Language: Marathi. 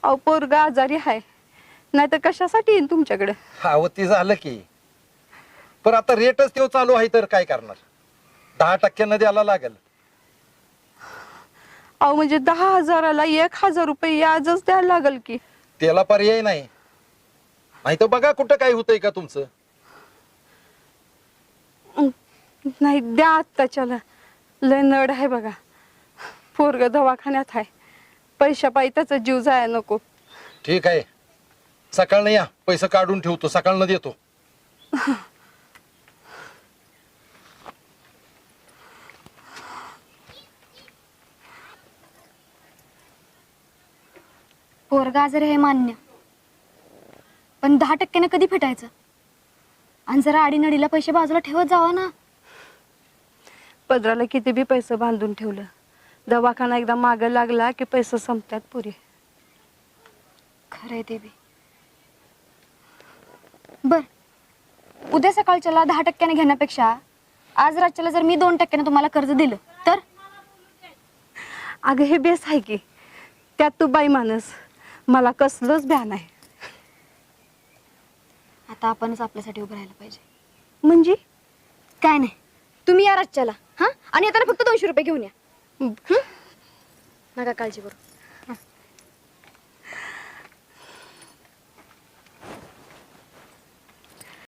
अहो पोरगा आजारी आहे, नाही तर कशासाठी येईन तुमच्याकडे? अहो ती झालं की, पण आता रेटच तेव्हा चालू आहे तर काय करणार? 10% द्यायला लागेल. अहो म्हणजे 10,000ला 1,000 रुपये याजच द्यायला लागल की. त्याला पर्याय नाही. नाही तर बघा कुठं काय होतंय का तुमचं. नाही द्या आत्ताच्याला, लय नड आहे बघा. पोरग दवाखान्यात आहे, पैशापायी त्याचा जीव जाया नको. ठीक आहे, सकाळनं या, पैसे काढून ठेवतो, सकाळनं देतो. पोरगा आजारी हे मान्य, पण 10% कधी फिटायचं? आणि जरा आडीनडीला पैसे बाजूला ठेवत जावा ना. पदराला किती बी पैसे बांधून ठेवलं, दवाखाना एकदा माग लागला की पैसे संपतात पुरे. खरंय ते बी. बर, उद्या सकाळच्याला 10% घेण्यापेक्षा आज रातच्याला जर मी 2% तुम्हाला कर्ज दिलं तर? अगं हे बेस आहे की, त्यात तू बाई माणूस, मला कसलंच भ्यान आहे. आता आपणच आपल्यासाठी उभं राहायला पाहिजे. म्हणजे काय नाही, तुम्ही या रातच्याला, हा, आणि येताना फक्त 200 रुपये घेऊन या. नका काळजी करू.